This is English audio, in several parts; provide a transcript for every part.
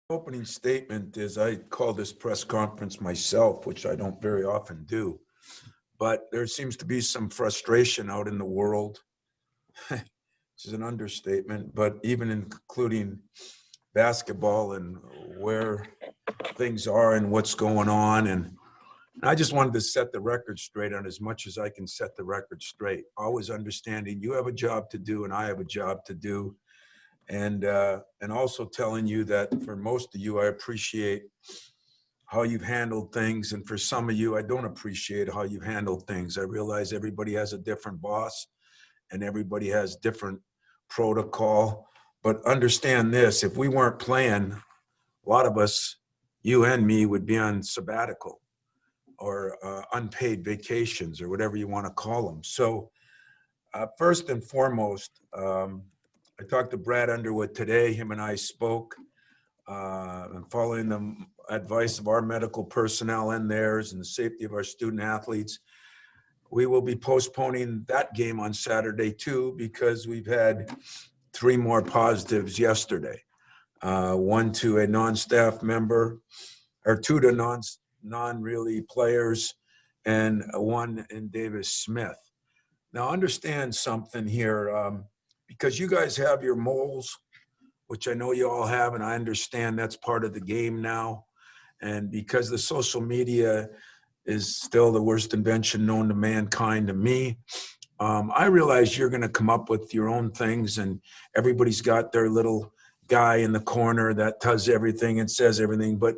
Opening statement is I call this press conference myself, which I don't very often do, but there seems to be some frustration out in the world. This is an understatement, but even including basketball and where things are and what's going on. And I just wanted to set the record straight on as much as I can set the record straight, always understanding you have a job to do and I have a job to do. And also telling you that for most of you, I appreciate how you've handled things. And for some of you, I don't appreciate how you've handled things. I realize everybody has a different boss and everybody has different protocol. But understand this, if we weren't playing, a lot of us, you and me, would be on sabbatical or unpaid vacations or whatever you want to call them. So first and foremost, I talked to Brad Underwood today. Him and I spoke, and following the advice of our medical personnel and theirs and the safety of our student athletes, we will be postponing that game on Saturday too, because we've had 3 more positives yesterday. 1 to a non-staff member, or 2 to non-really players, and 1 in Davis Smith. Now understand something here. Because you guys have your moles, which I know you all have, and I understand that's part of the game now. And because the social media is still the worst invention known to mankind to me, I realize you're going to come up with your own things, and everybody's got their little guy in the corner that does everything and says everything. But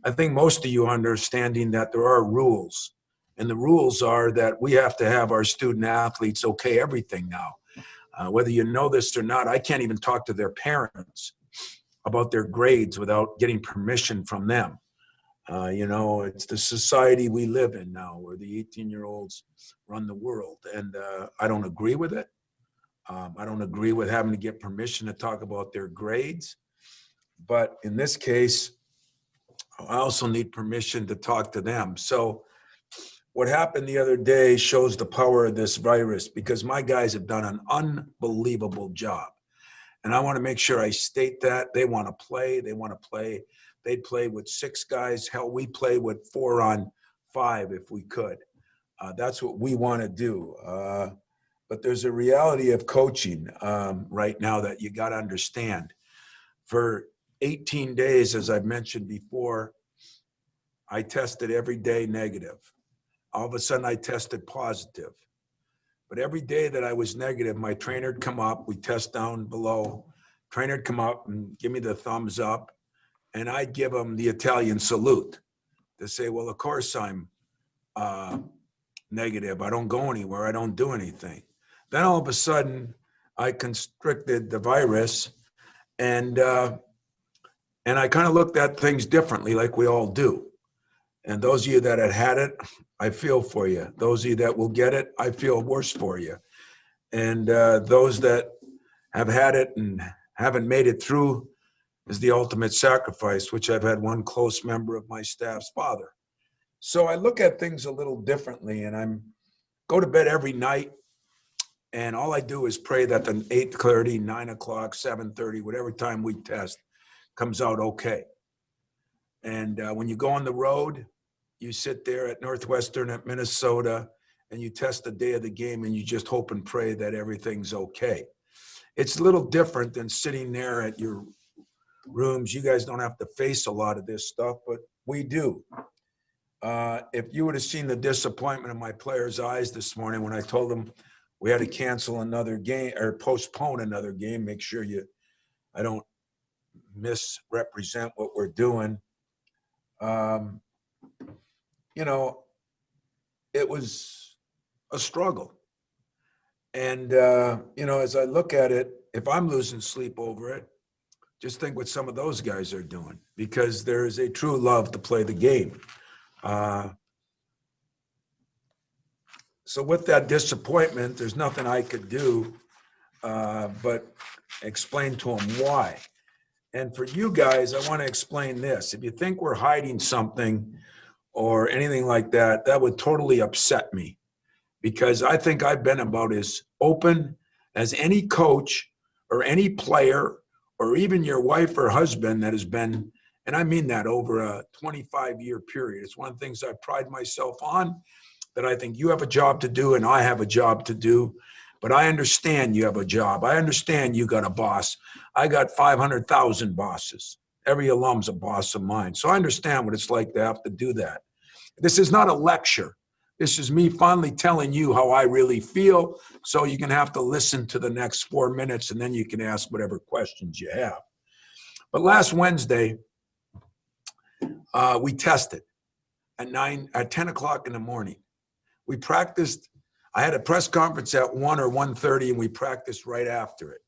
I think most of you are understanding that there are rules, and the rules are that we have to have our student athletes okay everything now. Whether you know this or not, I can't even talk to their parents about their grades without getting permission from them. It's the society we live in now where the 18-year-olds run the world. And I don't agree with it. I don't agree with having to get permission to talk about their grades. But in this case, I also need permission to talk to them. So what happened the other day shows the power of this virus, because my guys have done an unbelievable job. And I want to make sure I state that. They want to play. They want to play. They'd play with 6 guys. Hell, we play with 4 on 5 if we could. That's what we want to do. But there's a reality of coaching right now that you got to understand. For 18 days, as I've mentioned before, I tested every day negative. All of a sudden, I tested positive. But every day that I was negative, my trainer would come up. We test down below. Trainer would come up and give me the thumbs up. And I'd give him the Italian salute to say, well, of course I'm negative. I don't go anywhere. I don't do anything. Then all of a sudden, I constricted the virus. And I kind of looked at things differently, like we all do. And those of you that had it, I feel for you. Those of you that will get it, I feel worse for you. And those that have had it and haven't made it through is the ultimate sacrifice, which I've had one close member of my staff's father. So I look at things a little differently, and I go to bed every night, and all I do is pray that the 8:30, 9 o'clock, 7:30, whatever time we test, comes out okay. And when you go on the road, you sit there at Northwestern, at Minnesota, and you test the day of the game, and you just hope and pray that everything's okay. It's a little different than sitting there at your rooms. You guys don't have to face a lot of this stuff, but we do. If you would have seen the disappointment in my players' eyes this morning when I told them we had to cancel another game or postpone another game, make sure I don't misrepresent what we're doing. It was a struggle. And, as I look at it, if I'm losing sleep over it, just think what some of those guys are doing, because there is a true love to play the game. So with that disappointment, there's nothing I could do but explain to them why. And for you guys, I want to explain this. If you think we're hiding something or anything like that, that would totally upset me, because I think I've been about as open as any coach or any player or even your wife or husband that has been And I mean that over a 25-year period. It's one of the things I pride myself on, that I think you have a job to do and I have a job to do. But I understand you have a job. I understand you got a boss. I got 500,000 bosses. Every alum's a boss of mine. So I understand what it's like to have to do that. This is not a lecture. This is me finally telling you how I really feel. So you're going to have to listen to the next 4 minutes and then you can ask whatever questions you have. But last Wednesday, we tested at 10 o'clock in the morning. We practiced. I had a press conference at 1 or 1:30 and we practiced right after it.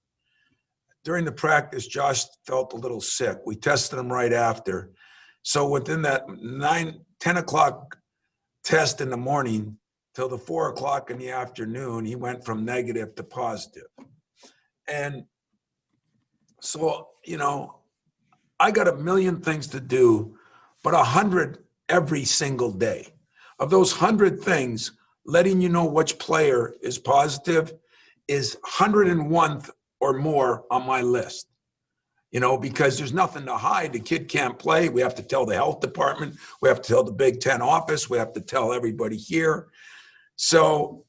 During the practice, Josh felt a little sick. We tested him right after. So within that 10 o'clock test in the morning till the 4 o'clock in the afternoon, he went from negative to positive. And so, you know, I got a million things to do, but 100 every single day. Of those 100 things, letting you know which player is positive is 101th or more on my list. You know, because there's nothing to hide. The kid can't play. We have to tell the health department. We have to tell the Big Ten office. We have to tell everybody here. So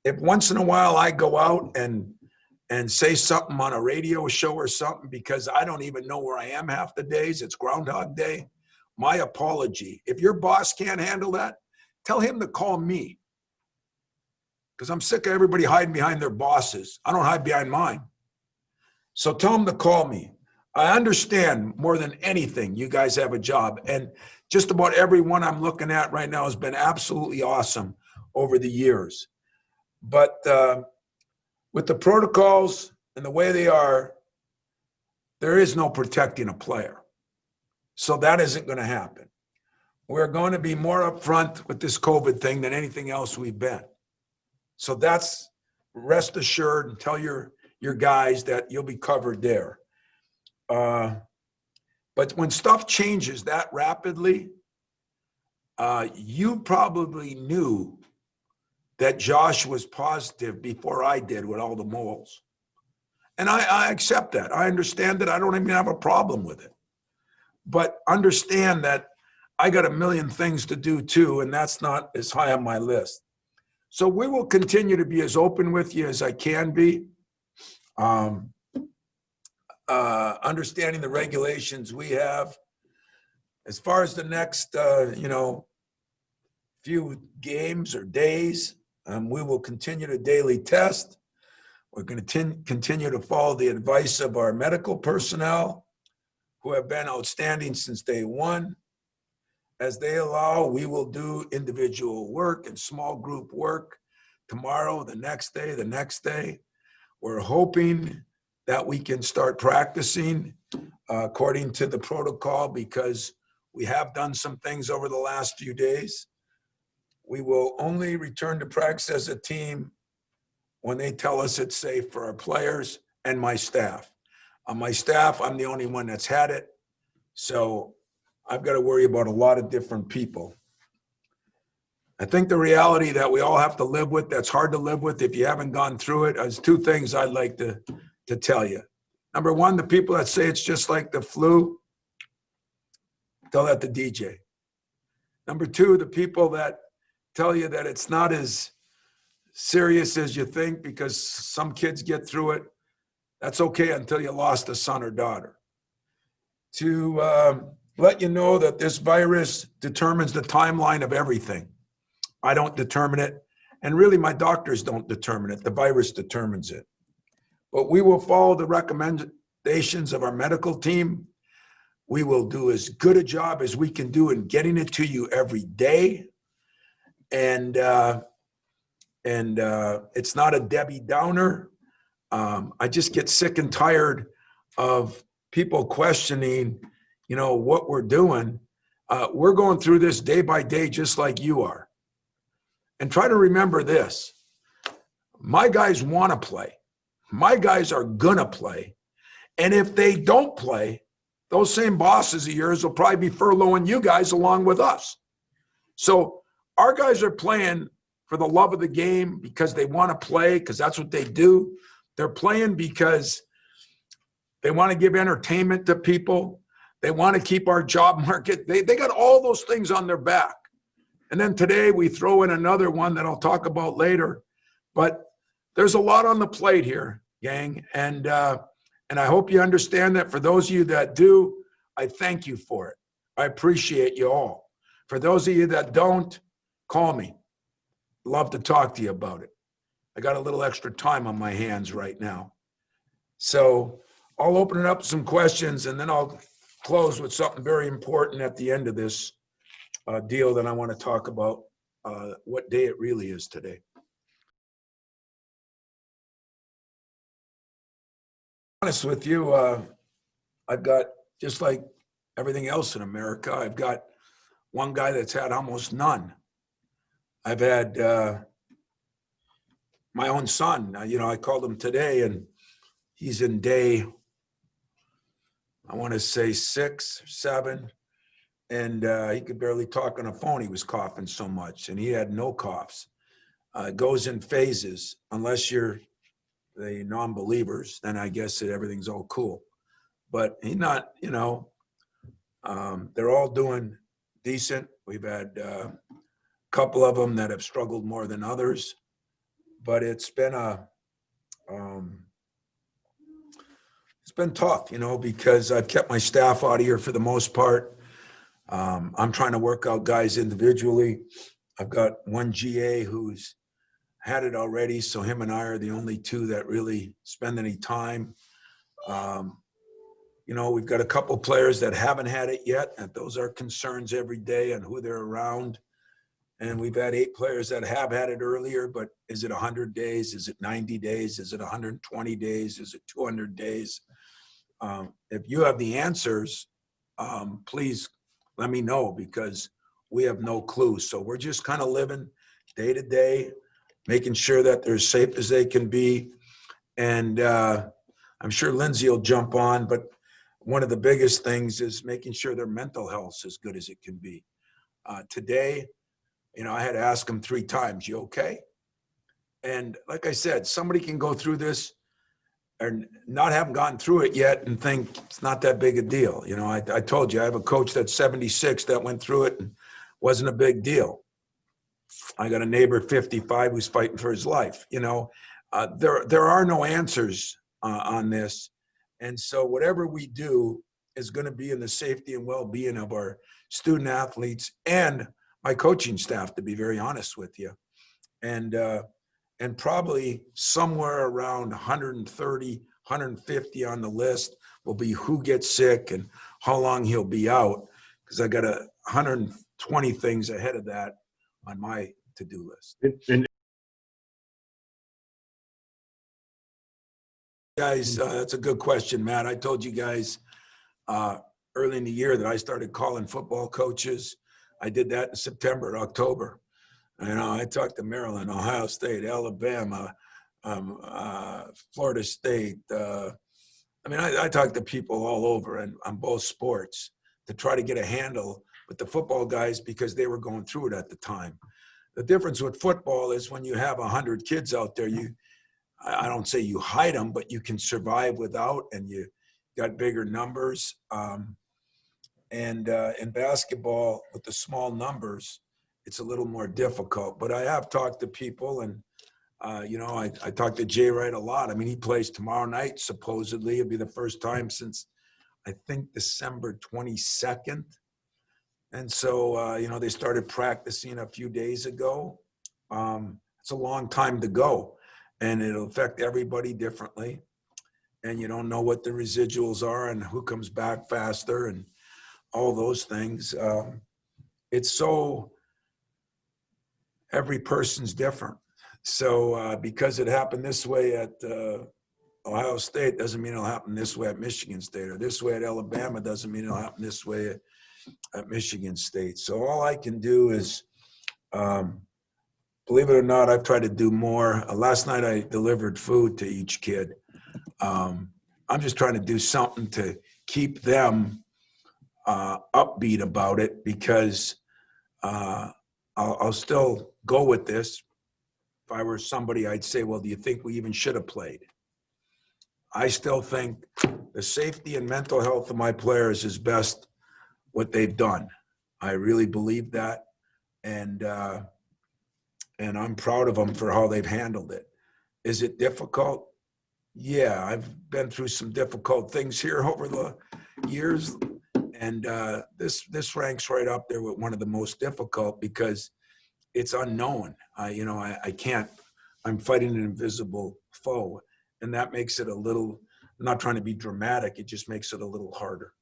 if once in a while I go out and say something on a radio show or something because I don't even know where I am half the days, it's Groundhog Day, my apology. If your boss can't handle that, tell him to call me. Because I'm sick of everybody hiding behind their bosses. I don't hide behind mine. So tell him to call me. I understand more than anything, you guys have a job. And just about everyone I'm looking at right now has been absolutely awesome over the years. But with the protocols and the way they are, there is no protecting a player. So that isn't going to happen. We're going to be more upfront with this COVID thing than anything else we've been. So that's, rest assured, and tell your guys that you'll be covered there. But when stuff changes that rapidly, you probably knew that Josh was positive before I did with all the moles. And I accept that. I understand that. I don't even have a problem with it. But understand that I got a million things to do too, and that's not as high on my list. So we will continue to be as open with you as I can be. Understanding the regulations we have. As far as the next, few games or days, we will continue to daily test. We're going to continue to follow the advice of our medical personnel who have been outstanding since day one. As they allow, we will do individual work and small group work tomorrow, the next day, the next day. We're hoping that we can start practicing according to the protocol because we have done some things over the last few days. We will only return to practice as a team when they tell us it's safe for our players and my staff. On my staff, I'm the only one that's had it. So I've got to worry about a lot of different people. I think the reality that we all have to live with, that's hard to live with if you haven't gone through it, is two things I'd like to tell you. Number one, the people that say it's just like the flu, tell that to DJ. Number two, the people that tell you that it's not as serious as you think because some kids get through it, that's okay until you lost a son or daughter. To let you know that this virus determines the timeline of everything. I don't determine it, and really my doctors don't determine it. The virus determines it. But we will follow the recommendations of our medical team. We will do as good a job as we can do in getting it to you every day. And it's not a Debbie Downer. I just get sick and tired of people questioning, what we're doing. We're going through this day by day, just like you are. And try to remember this. My guys want to play. My guys are going to play. And if they don't play, those same bosses of yours will probably be furloughing you guys along with us. So our guys are playing for the love of the game because they want to play, because that's what they do. They're playing because they want to give entertainment to people. They want to keep our job market. They got all those things on their back. And then today we throw in another one that I'll talk about later. But there's a lot on the plate here, gang. And I hope you understand that. For those of you that do, I thank you for it. I appreciate you all. For those of you that don't, call me. Love to talk to you about it. I got a little extra time on my hands right now. So I'll open it up to some questions, and then I'll close with something very important at the end of this deal that I want to talk about, what day it really is today. Honest with you, I've got, just like everything else in America, I've got one guy that's had almost none. I've had my own son. I called him today, and he's in day, I want to say 6, 7, and he could barely talk on the phone. He was coughing so much, and he had no coughs. It goes in phases. Unless you're the non-believers, then I guess that everything's all cool. But he's not, they're all doing decent. We've had a couple of them that have struggled more than others, but it's been tough, because I've kept my staff out of here for the most part. I'm trying to work out guys individually. I've got one GA who's had it already, so him and I are the only two that really spend any time. We've got a couple players that haven't had it yet, and those are concerns every day on who they're around. And we've had 8 players that have had it earlier, but is it 100 days? Is it 90 days? Is it 120 days? Is it 200 days? If you have the answers, please let me know, because we have no clue. So we're just kind of living day to day, making sure that they're as safe as they can be. And I'm sure Lindsay will jump on, but one of the biggest things is making sure their mental health is as good as it can be. Today, I had to ask them 3 times, you okay? And like I said, somebody can go through this or not have gone through it yet and think it's not that big a deal. I told you, I have a coach that's 76 that went through it and wasn't a big deal. I got a neighbor, 55, who's fighting for his life. There are no answers on this. And so whatever we do is going to be in the safety and well-being of our student athletes and my coaching staff, to be very honest with you. And probably somewhere around 130, 150 on the list will be who gets sick and how long he'll be out, because I got 120 things ahead of that on my to-do list. Guys, that's a good question, Matt. I told you guys early in the year that I started calling football coaches. I did that in September, October. I talked to Maryland, Ohio State, Alabama, Florida State. I talked to people all over and on both sports to try to get a handle with the football guys, because they were going through it at the time. The difference with football is when you have 100 kids out there, I don't say you hide them, but you can survive without, and you got bigger numbers. And in basketball, with the small numbers, it's a little more difficult. But I have talked to people, and I talked to Jay Wright a lot. He plays tomorrow night, supposedly. It'll be the first time since, I think, December 22nd. And so, they started practicing a few days ago. It's a long time to go, and it'll affect everybody differently. And you don't know what the residuals are and who comes back faster and all those things. It's so, every person's different. So because it happened this way at Ohio State doesn't mean it'll happen this way at Michigan State, or this way at Alabama doesn't mean it'll happen this way at Michigan State. So all I can do is, believe it or not, I've tried to do more. Last night I delivered food to each kid. I'm just trying to do something to keep them upbeat about it, because I'll still go with this. If I were somebody, I'd say, well, do you think we even should have played? I still think the safety and mental health of my players is best what they've done. I really believe that. And I'm proud of them for how they've handled it. Is it difficult? Yeah, I've been through some difficult things here over the years. And this ranks right up there with one of the most difficult because it's unknown. I can't, I'm fighting an invisible foe. And that makes it a little, I'm not trying to be dramatic, it just makes it a little harder.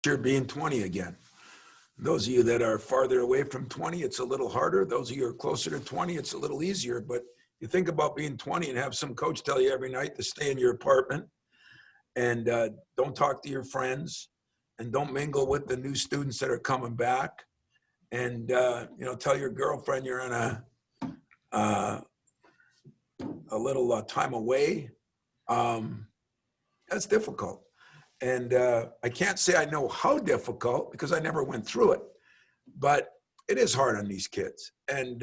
You're being 20 again. Those of you that are farther away from 20, it's a little harder. Those of you who are closer to 20, it's a little easier. But you think about being 20 and have some coach tell you every night to stay in your apartment and don't talk to your friends and don't mingle with the new students that are coming back. And, tell your girlfriend you're in a little time away. That's difficult. And I can't say I know how difficult because I never went through it, but it is hard on these kids. And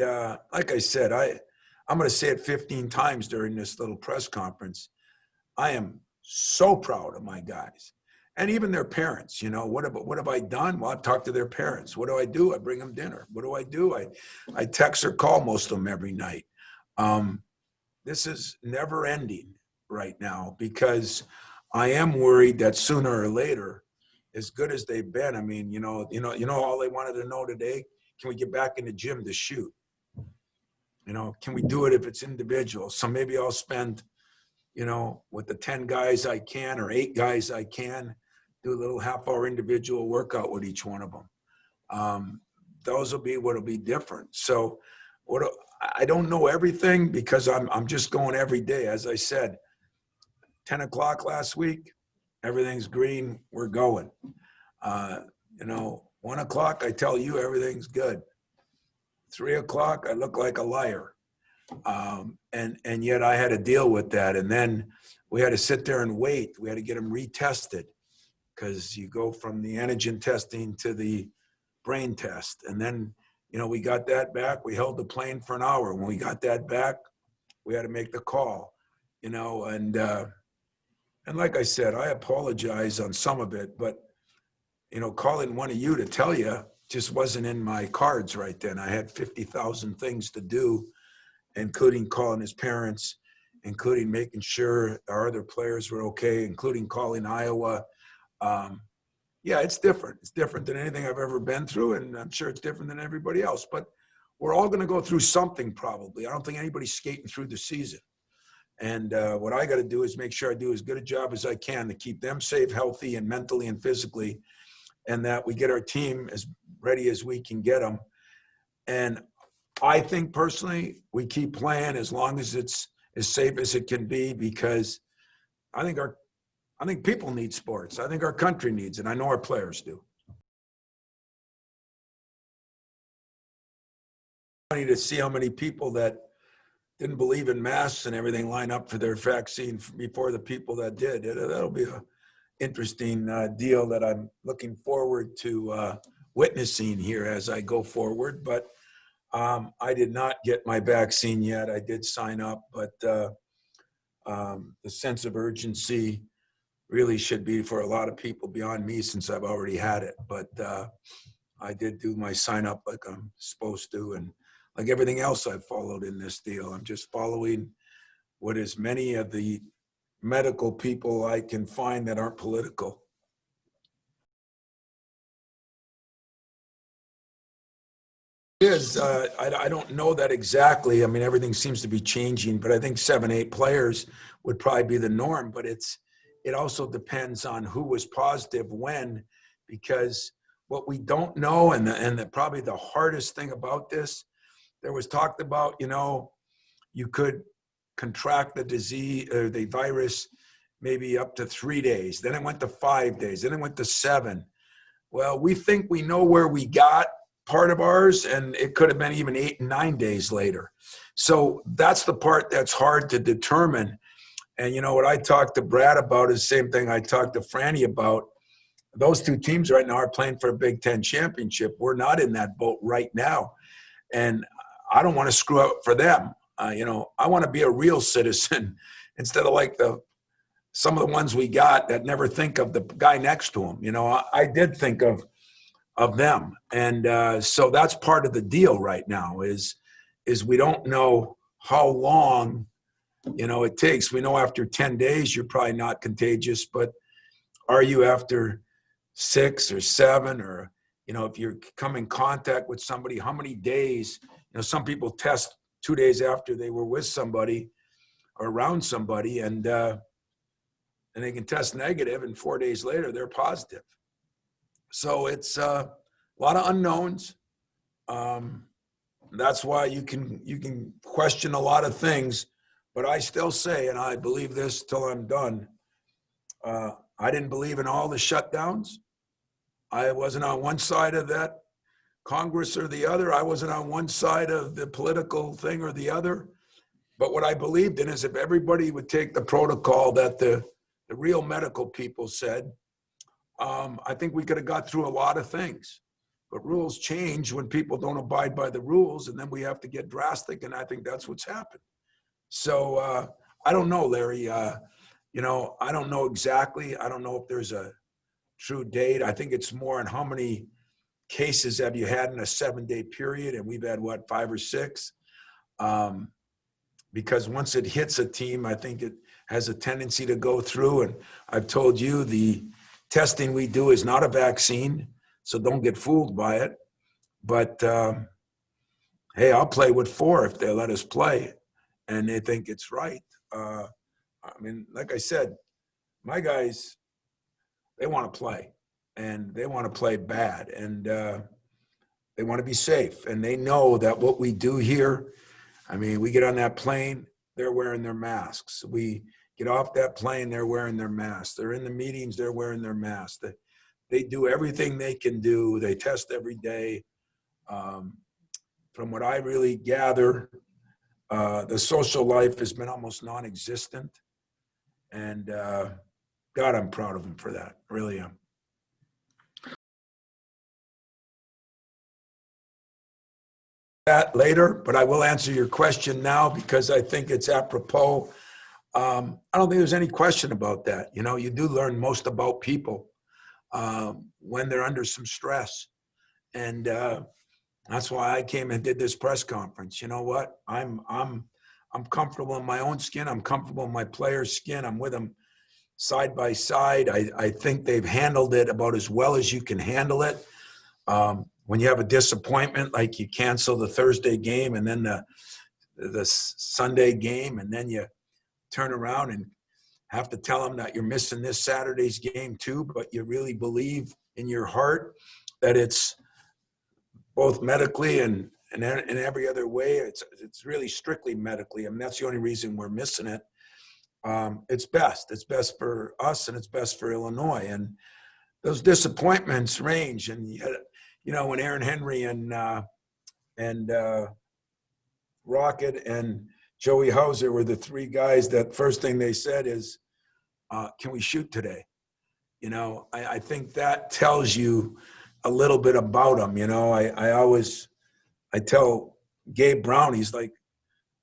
like I said, I'm going to say it 15 times during this little press conference. I am so proud of my guys and even their parents. What have I done? Well, I've talked to their parents. What do? I bring them dinner. What do? I text or call most of them every night. This is never ending right now because I am worried that sooner or later, as good as they've been, I mean, all they wanted to know today, can we get back in the gym to shoot? Can we do it if it's individual? So maybe I'll spend, with the 10 guys I can or 8 guys I can, do a little half-hour individual workout with each one of them. Those will be what'll be different. So I don't know everything because I'm just going every day. As I said, 10 o'clock last week, everything's green, we're going. 1 o'clock, I tell you everything's good. 3 o'clock, I look like a liar. And yet I had to deal with that. And then we had to sit there and wait. We had to get them retested because you go from the antigen testing to the brain test. And then, we got that back. We held the plane for an hour. When we got that back, we had to make the call, and like I said, I apologize on some of it, but, calling one of you to tell you just wasn't in my cards right then. I had 50,000 things to do, including calling his parents, including making sure our other players were okay, including calling Iowa. Yeah, it's different. It's different than anything I've ever been through, and I'm sure it's different than everybody else. But we're all going to go through something probably. I don't think anybody's skating through the season. And what I got to do is make sure I do as good a job as I can to keep them safe, healthy, and mentally and physically, and that we get our team as ready as we can get them. And I think personally, we keep playing as long as it's as safe as it can be because I think people need sports. I think our country needs it. I know our players do. Funny to see how many people that didn't believe in masks and everything line up for their vaccine before the people that did. That'll be an interesting deal that I'm looking forward to witnessing here as I go forward. But I did not get my vaccine yet. I did sign up, but the sense of urgency really should be for a lot of people beyond me since I've already had it. But I did do my sign up like I'm supposed to, and like everything else I've followed in this deal, I'm just following what as many of the medical people I can find that aren't political. It is. I don't know that exactly. I mean, everything seems to be changing, but I think 7, 8 players would probably be the norm. But it also depends on who was positive when, because what we don't know, and probably the hardest thing about this, there was talked about, you could contract the disease or the virus maybe up to 3 days. Then it went to 5 days. Then it went to 7. Well, we think we know where we got part of ours, and it could have been even 8 and 9 days later. So that's the part that's hard to determine. And what I talked to Brad about is the same thing I talked to Franny about. Those 2 teams right now are playing for a Big Ten championship. We're not in that boat right now. And I don't want to screw up for them. You know, I want to be a real citizen instead of like some of the ones we got that never think of the guy next to him. You know, I did think of them. And so that's part of the deal right now is we don't know how long, you know, it takes. We know after 10 days, you're probably not contagious, but are you after 6 or 7, or, you know, if you come in contact with somebody, how many days? You know, some people test 2 days after they were with somebody or around somebody, and they can test negative, and 4 days later they're positive. So it's a lot of unknowns. That's why you can question a lot of things, but I still say, and I believe this till I'm done, I didn't believe in all the shutdowns. I wasn't on one side of that Congress or the other. I wasn't on one side of the political thing or the other. But what I believed in is if everybody would take the protocol that the real medical people said, I think we could have got through a lot of things. But rules change when people don't abide by the rules, and then we have to get drastic, and I think that's what's happened. So I don't know, Larry. You know, I don't know exactly. I don't know if there's a true date. I think it's more on how many cases have you had in a 7-day period, and we've had, what, 5 or 6? Because once it hits a team, I think it has a tendency to go through, and I've told you the testing we do is not a vaccine, so don't get fooled by it. But hey, I'll play with 4 if they let us play and they think it's right. I mean, like I said, my guys, they want to play, and they want to play bad, and they want to be safe, and they know that what we do here, I mean, we get on that plane, they're wearing their masks. We get off that plane, they're wearing their masks. They're in the meetings, they're wearing their masks. They do everything they can do. They test every day. From what I really gather, the social life has been almost non-existent. And God, I'm proud of them for that. I really am. That later, but I will answer your question now because I think it's apropos. I don't think there's any question about that. You know, you do learn most about people when they're under some stress. And that's why I came and did this press conference. You know what? I'm comfortable in my own skin. I'm comfortable in my players' skin. I'm with them side by side. I think they've handled it about as well as you can handle it. When you have a disappointment, like you cancel the Thursday game and then the Sunday game, and then you turn around and have to tell them that you're missing this Saturday's game too, but you really believe in your heart that it's both medically and in every other way. It's really strictly medically. I mean, that's the only reason we're missing it. It's best. It's best for us, and it's best for Illinois. And those disappointments range. And you know, when Aaron Henry and Rocket and Joey Hauser were the 3 guys that first thing they said is, can we shoot today? You know, I think that tells you a little bit about them. You know, I tell Gabe Brown, he's like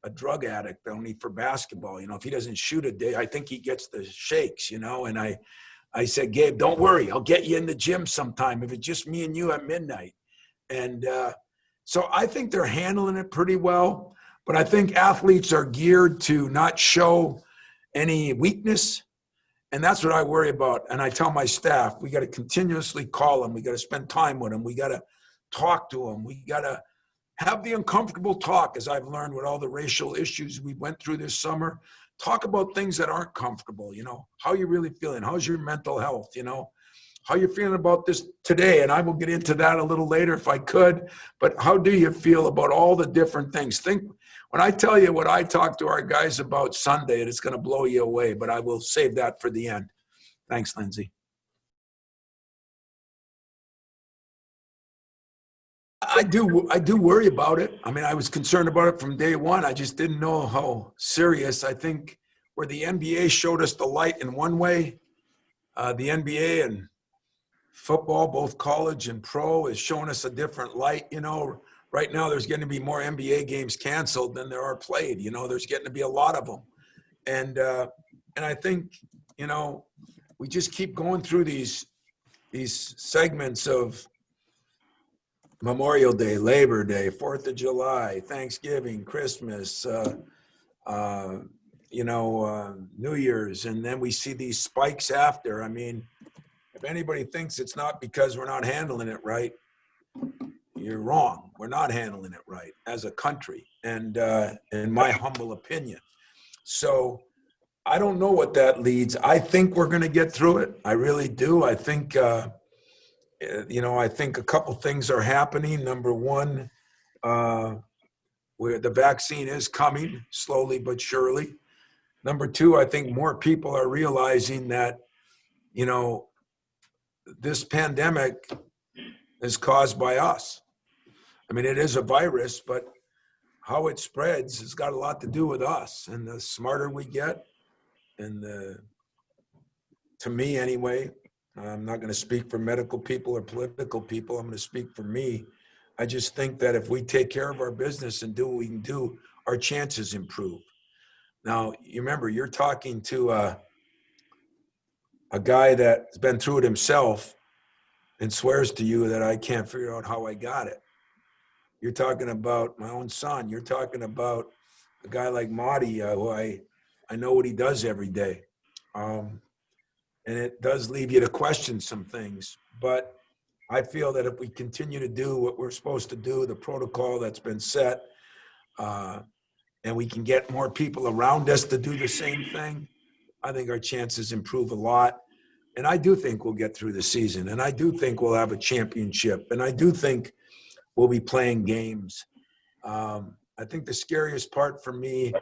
a drug addict only for basketball. You know, if he doesn't shoot a day, I think he gets the shakes, you know. And I said, Gabe, don't worry. I'll get you in the gym sometime if it's just me and you at midnight. And so I think they're handling it pretty well. But I think athletes are geared to not show any weakness. And that's what I worry about. And I tell my staff, we got to continuously call them. We got to spend time with them. We got to talk to them. We got to have the uncomfortable talk, as I've learned with all the racial issues we went through this summer. Talk about things that aren't comfortable, you know, how you really feeling? How's your mental health, you know? How you feeling about this today? And I will get into that a little later if I could. But how do you feel about all the different things? Think, when I tell you what I talked to our guys about Sunday, it's going to blow you away, but I will save that for the end. Thanks, Lindsay. I do worry about it. I mean, I was concerned about it from day one. I just didn't know how serious. I think where the NBA showed us the light in one way, the NBA and football, both college and pro, is showing us a different light. You know, right now there's going to be more NBA games canceled than there are played. You know, there's getting to be a lot of them. And I think, you know, we just keep going through these segments of Memorial Day, Labor Day, 4th of July, Thanksgiving, Christmas, you know, New Year's, and then we see these spikes after. I mean, if anybody thinks it's not because we're not handling it right, you're wrong. We're not handling it right as a country, and in my humble opinion. So I don't know what that leads. I think we're going to get through it. I really do. I think, you know, I think a couple things are happening. Number one, where the vaccine is coming slowly but surely. Number two, I think more people are realizing that, you know, this pandemic is caused by us. I mean, it is a virus, but how it spreads has got a lot to do with us. And the smarter we get, and to me anyway, I'm not going to speak for medical people or political people. I'm going to speak for me. I just think that if we take care of our business and do what we can do, our chances improve. Now, you remember, you're talking to a guy that's been through it himself and swears to you that I can't figure out how I got it. You're talking about my own son. You're talking about a guy like Marty, who I know what he does every day. And it does leave you to question some things. But I feel that if we continue to do what we're supposed to do, the protocol that's been set, and we can get more people around us to do the same thing, I think our chances improve a lot. And I do think we'll get through the season. And I do think we'll have a championship. And I do think we'll be playing games. I think the scariest part for me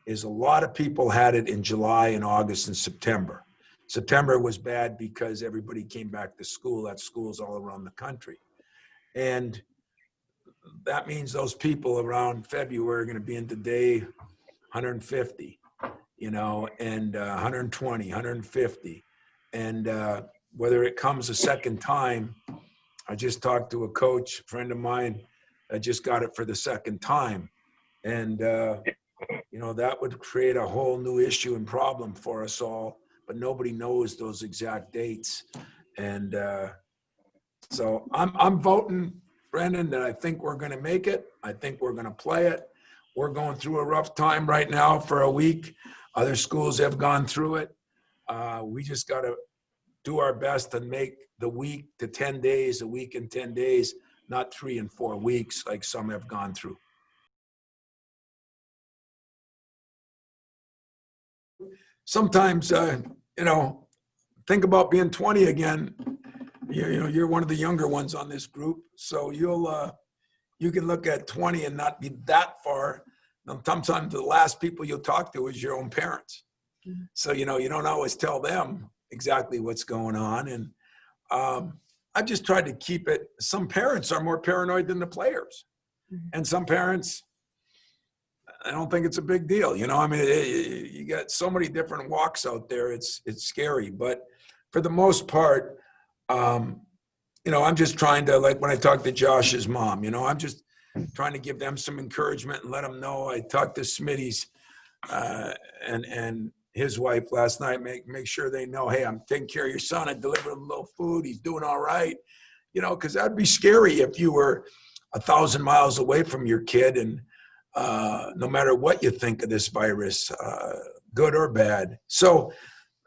is a lot of people had it in July and August and September. September was bad because everybody came back to school at schools all around the country. And that means those people around February are going to be into day 150, you know, and 120, 150. And whether it comes a second time, I just talked to a coach, a friend of mine, that just got it for the second time. And, you know, that would create a whole new issue and problem for us all, but nobody knows those exact dates. And so I'm voting, Brendan, that I think we're going to make it. I think we're going to play it. We're going through a rough time right now for a week. Other schools have gone through it. We just got to do our best to make the week to 10 days, a week and 10 days, not 3 and 4 weeks like some have gone through. Sometimes, you know, think about being 20 again. You know, you're one of the younger ones on this group, so you can look at 20 and not be that far. Sometimes the last people you'll talk to is your own parents. So, you know, you don't always tell them exactly what's going on. And I've just tried to keep it. Some parents are more paranoid than the players. And some parents, I don't think it's a big deal. You know, I mean, you got so many different walks out there. It's scary. But for the most part, you know, I'm just trying to, like when I talked to Josh's mom, you know, I'm just trying to give them some encouragement and let them know. I talked to Smitty's and his wife last night, make sure they know, hey, I'm taking care of your son. I delivered him a little food. He's doing all right. You know, because that'd be scary if you were 1,000 miles away from your kid, and no matter what you think of this virus, good or bad. So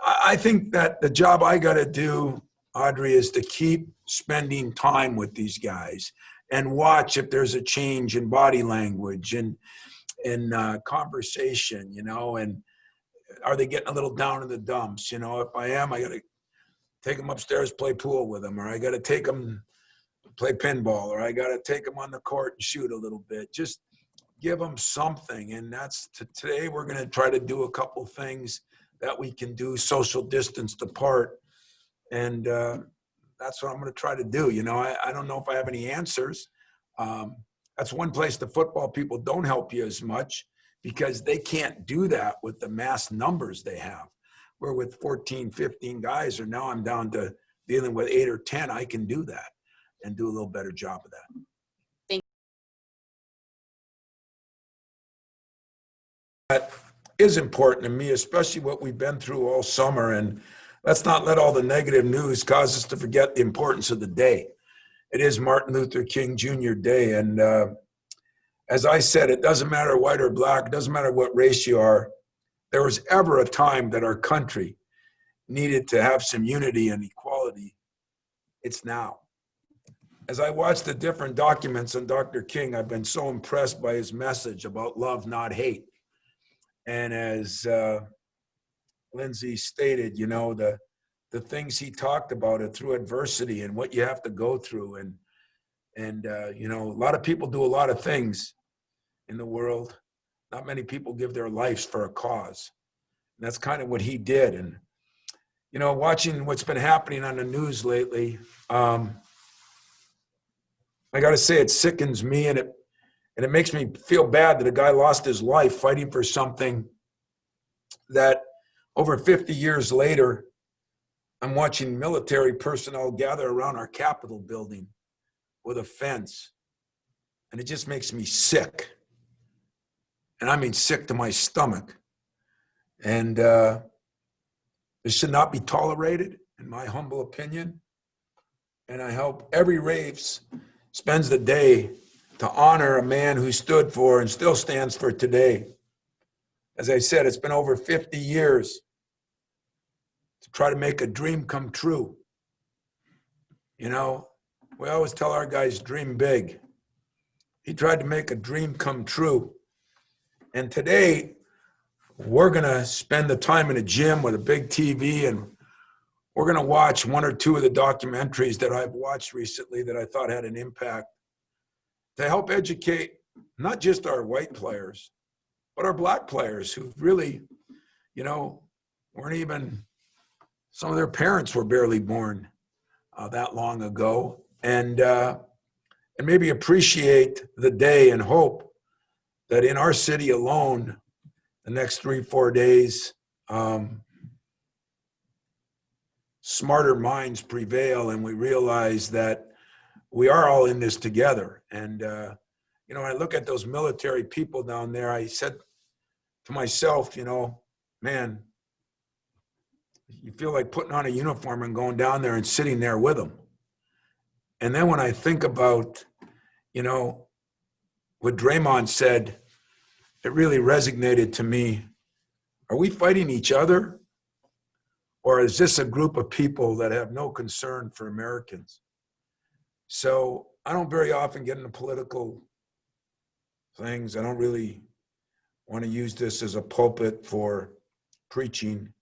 I think that the job I got to do, Audrey, is to keep spending time with these guys and watch if there's a change in body language and in conversation, you know, and are they getting a little down in the dumps? You know, if I am, I got to take them upstairs, play pool with them, or I got to take them play pinball, or I got to take them on the court and shoot a little bit. Just give them something. And that's today we're going to try to do a couple things that we can do social distance apart. And that's what I'm going to try to do. You know, I don't know if I have any answers. That's one place the football people don't help you as much, because they can't do that with the mass numbers they have. Where with 14, 15 guys, or now I'm down to dealing with 8 or 10, I can do that and do a little better job of that. that is important to me, especially what we've been through all summer. And let's not let all the negative news cause us to forget the importance of the day. It is Martin Luther King Jr. Day. And as I said, it doesn't matter white or black, it doesn't matter what race you are. There was ever a time that our country needed to have some unity and equality. It's now. As I watched the different documents on Dr. King, I've been so impressed by his message about love, not hate. And as Lindsay stated, you know, the things he talked about it through adversity and what you have to go through. And you know, a lot of people do a lot of things in the world. Not many people give their lives for a cause. And that's kind of what he did. And, you know, watching what's been happening on the news lately, I got to say, it sickens me, and it makes me feel bad that a guy lost his life fighting for something that over 50 years later, I'm watching military personnel gather around our Capitol building with a fence, and it just makes me sick. And I mean sick to my stomach. And this should not be tolerated, in my humble opinion. And I hope every race spends the day to honor a man who stood for and still stands for today. As I said, it's been over 50 years to try to make a dream come true. You know, we always tell our guys, dream big. He tried to make a dream come true. And today, we're going to spend the time in a gym with a big TV, and we're going to watch one or two of the documentaries that I've watched recently that I thought had an impact to help educate not just our white players, but our black players who really, you know, weren't even, some of their parents were barely born that long ago, and maybe appreciate the day and hope that in our city alone, the next 3-4 days, smarter minds prevail, and we realize that we are all in this together. And, you know, when I look at those military people down there, I said to myself, you know, man, you feel like putting on a uniform and going down there and sitting there with them. And then when I think about, you know, what Draymond said, it really resonated to me. Are we fighting each other? Or is this a group of people that have no concern for Americans? So I don't very often get into political things. I don't really want to use this as a pulpit for preaching.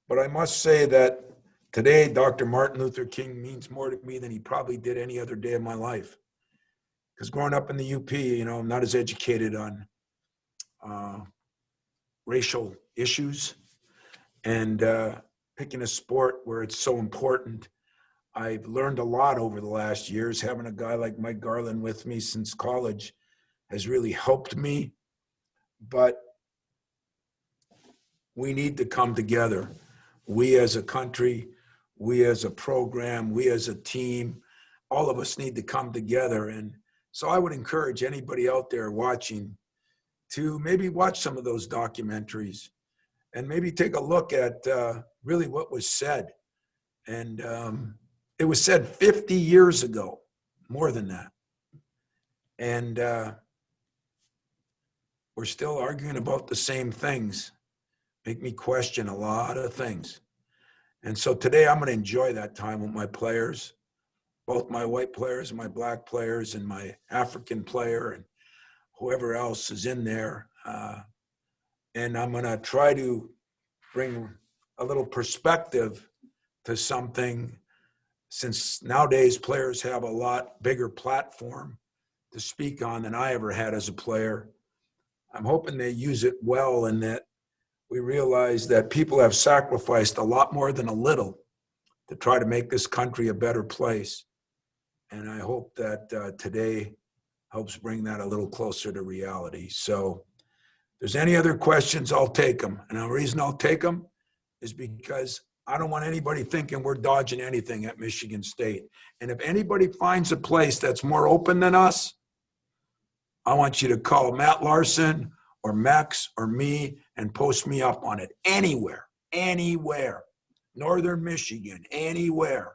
But I must say that today, Dr. Martin Luther King means more to me than he probably did any other day of my life. Because growing up in the UP, you know, I'm not as educated on racial issues. And picking a sport where it's so important, I've learned a lot over the last years. Having a guy like Mike Garland with me since college has really helped me. But we need to come together. We as a country, we as a program, we as a team, all of us need to come together. And so I would encourage anybody out there watching to maybe watch some of those documentaries and maybe take a look at really what was said. And it was said 50 years ago, more than that. And we're still arguing about the same things. Make me question a lot of things. And so today I'm going to enjoy that time with my players, both my white players and my black players and my African player and whoever else is in there. And I'm going to try to bring a little perspective to something, since nowadays players have a lot bigger platform to speak on than I ever had as a player. I'm hoping they use it well, and that we realize that people have sacrificed a lot more than a little to try to make this country a better place. And I hope that today helps bring that a little closer to reality. So if there's any other questions, I'll take them. And the reason I'll take them is because I don't want anybody thinking we're dodging anything at Michigan State. And if anybody finds a place that's more open than us, I want you to call Matt Larson or Max or me and post me up on it anywhere, anywhere. Northern Michigan, anywhere.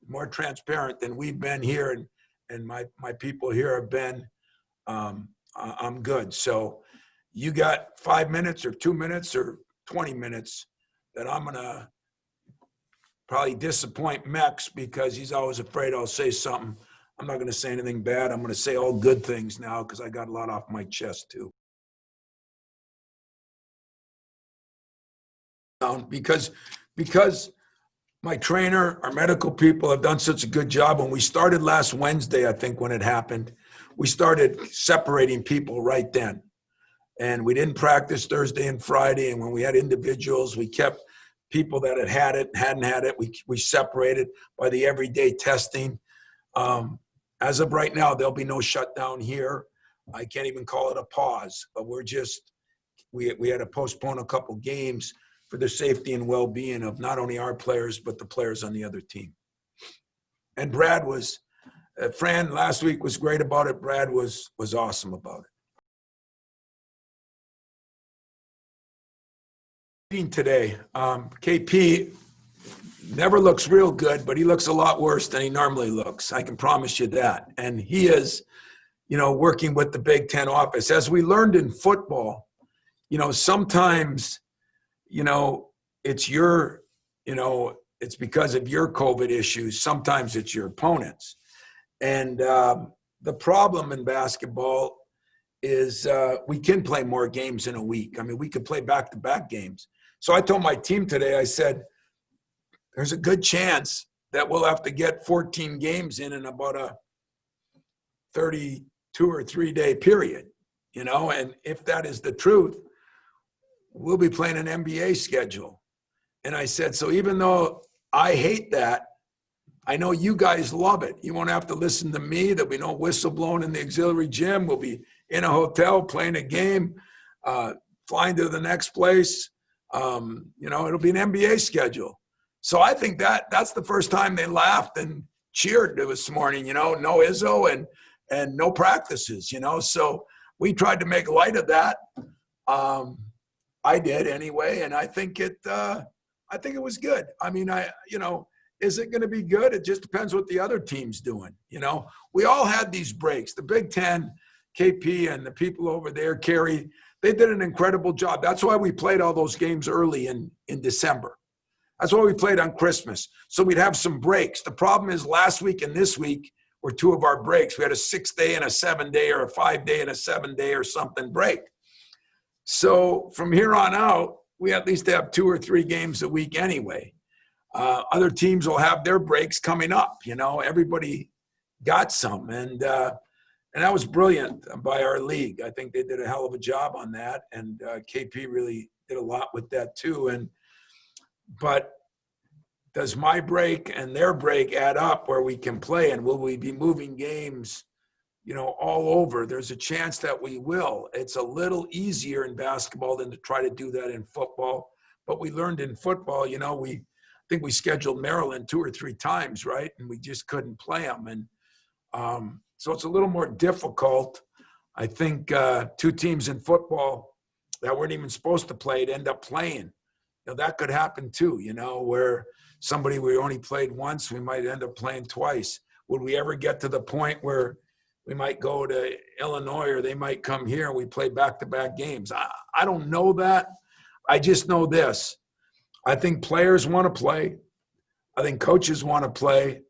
More transparent than we've been here, and my people here have been. I'm good. So you got 5 minutes or 2 minutes or 20 minutes that I'm gonna probably disappoint Mex because he's always afraid I'll say something. I'm not gonna say anything bad. I'm gonna say all good things now because I got a lot off my chest too. Because my trainer, our medical people have done such a good job. When we started last Wednesday, I think when it happened, we started separating people right then. And we didn't practice Thursday and Friday. And when we had individuals, we kept people that had it, hadn't had it, we separated by the everyday testing. As of right now, there'll be no shutdown here. I can't even call it a pause, but we had to postpone a couple games for the safety and well-being of not only our players, but the players on the other team. And Brad Fran last week was great about it. Brad was awesome about it. Today, KP never looks real good, but he looks a lot worse than he normally looks. I can promise you that. And he is, working with the Big Ten office. As we learned in football, sometimes, it's it's because of your COVID issues. Sometimes it's your opponents. And the problem in basketball is we can play more games in a week. I mean, we could play back-to-back games. So I told my team today, I said, there's a good chance that we'll have to get 14 games in about a 32 or 3-day period, and if that is the truth, we'll be playing an NBA schedule. And I said, so even though I hate that, I know you guys love it. You won't have to listen to me. There'll be no whistle blowing in the auxiliary gym. We'll be in a hotel playing a game, flying to the next place. It'll be an NBA schedule. So I think that's the first time they laughed and cheered this morning, no Izzo and no practices, So we tried to make light of that. I did anyway, and I think it was good. I mean, is it going to be good? It just depends what the other team's doing. We all had these breaks. The Big Ten, KP, and the people over there, Kerry, they did an incredible job. That's why we played all those games early in December. That's why we played on Christmas. So we'd have some breaks. The problem is last week and this week were two of our breaks. We had a 6-day and a 7-day or a 5-day and a 7-day or something break. So from here on out, we at least have 2 or 3 games a week anyway. Other teams will have their breaks coming up. Everybody got some. And that was brilliant by our league. I think they did a hell of a job on that. And KP really did a lot with that too. But does my break and their break add up where we can play? And will we be moving games, all over? There's a chance that we will. It's a little easier in basketball than to try to do that in football. But we learned in football, I think we scheduled Maryland 2 or 3 times, right? And we just couldn't play them. And so it's a little more difficult. I think 2 teams in football that weren't even supposed to play end up playing. That could happen too, where somebody we only played once, we might end up playing twice. Would we ever get to the point where we might go to Illinois or they might come here and we play back-to-back games? I don't know that. I just know this. I think players want to play. I think coaches want to play.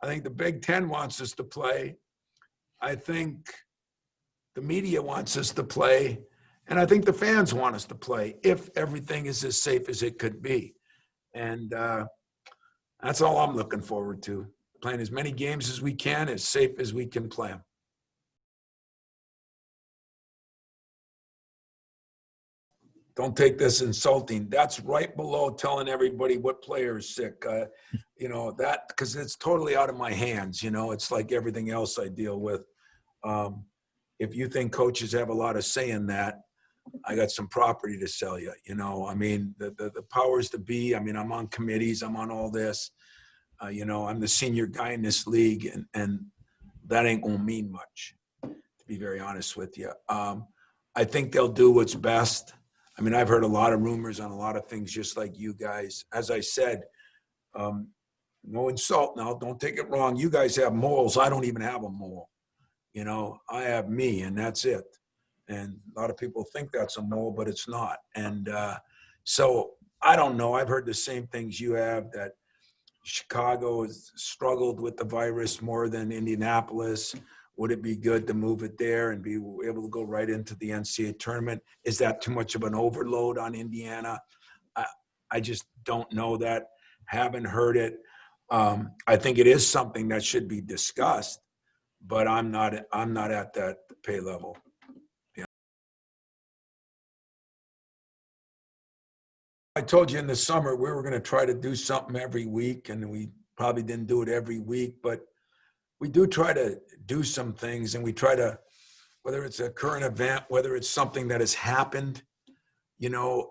I think the Big Ten wants us to play. I think the media wants us to play. And I think the fans want us to play if everything is as safe as it could be. And that's all I'm looking forward to, playing as many games as we can, as safe as we can play them. Don't take this insulting. That's right below telling everybody what player is sick. That because it's totally out of my hands. It's like everything else I deal with. If you think coaches have a lot of say in that, I got some property to sell you. I mean, the powers to be. I mean, I'm on committees. I'm on all this. I'm the senior guy in this league, and that ain't gonna mean much, to be very honest with you. I think they'll do what's best. I mean, I've heard a lot of rumors on a lot of things, just like you guys. As I said, no insult now, don't take it wrong. You guys have moles. I don't even have a mole. You know, I have me, and that's it. And a lot of people think that's a mole, but it's not. And so I don't know. I've heard the same things you have, that Chicago has struggled with the virus more than Indianapolis. Would it be good to move it there and be able to go right into the NCAA tournament? Is that too much of an overload on Indiana? I just don't know that. Haven't heard it. I think it is something that should be discussed, but I'm not at that pay level. Yeah. I told you in the summer we were going to try to do something every week, and we probably didn't do it every week, but we do try to do some things, and we try to, whether it's a current event, whether it's something that has happened, you know,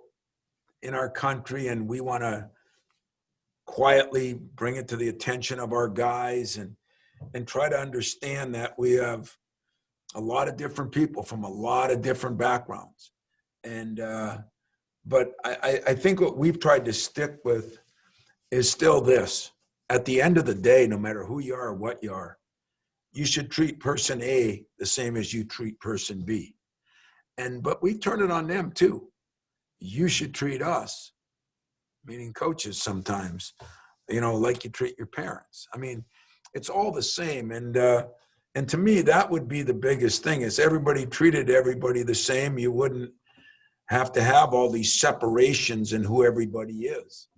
in our country, and we want to quietly bring it to the attention of our guys, and try to understand that we have a lot of different people from a lot of different backgrounds. And, but I think what we've tried to stick with is still this. At the end of the day, no matter who you are or what you are, you should treat person A the same as you treat person B. But we turn it on them too. You should treat us, meaning coaches sometimes, you know, like you treat your parents. I mean, it's all the same. And to me, that would be the biggest thing, is everybody treated everybody the same. You wouldn't have to have all these separations in who everybody is.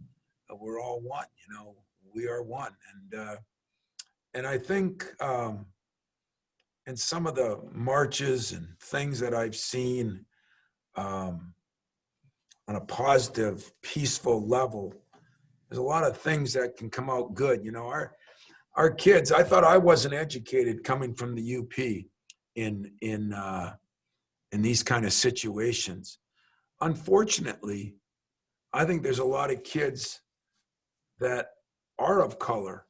We're all one, you know, we are one. And I think in some of the marches and things that I've seen on a positive, peaceful level, there's a lot of things that can come out good. You know, our kids, I thought I wasn't educated coming from the UP in these kind of situations. Unfortunately, I think there's a lot of kids that are of color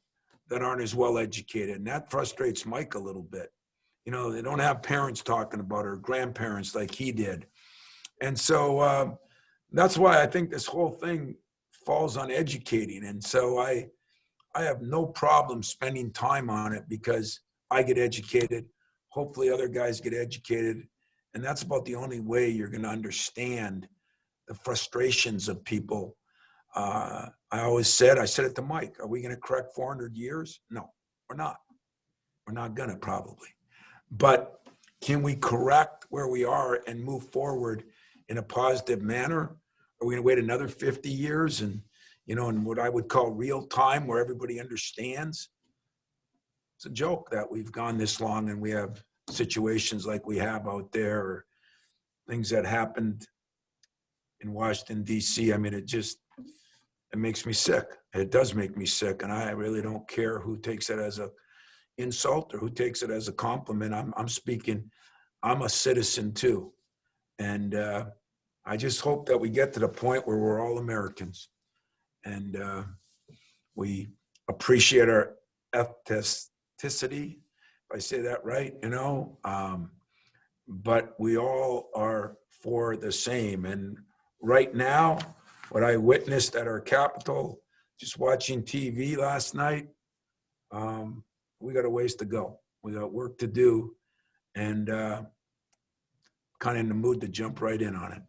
that aren't as well educated, and that frustrates Mike a little bit. You know, they don't have parents talking about it, or grandparents like he did. And so that's why I think this whole thing falls on educating. And so I have no problem spending time on it, because I get educated. Hopefully other guys get educated. And that's about the only way you're going to understand the frustrations of people. I said it to Mike, are we going to correct 400 years? No, we're not. We're not going to, probably. But can we correct where we are and move forward in a positive manner? Are we going to wait another 50 years and, you know, in what I would call real time, where everybody understands? It's a joke that we've gone this long and we have situations like we have out there, or things that happened in Washington, D.C. I mean, it makes me sick. It does make me sick. And I really don't care who takes it as a insult or who takes it as a compliment. I'm speaking, I'm a citizen too. And I just hope that we get to the point where we're all Americans, and we appreciate our ethnicity, if I say that right, you know, but we all are for the same. And right now, what I witnessed at our Capitol, just watching TV last night, we got a ways to go. We got work to do, and kind of in the mood to jump right in on it.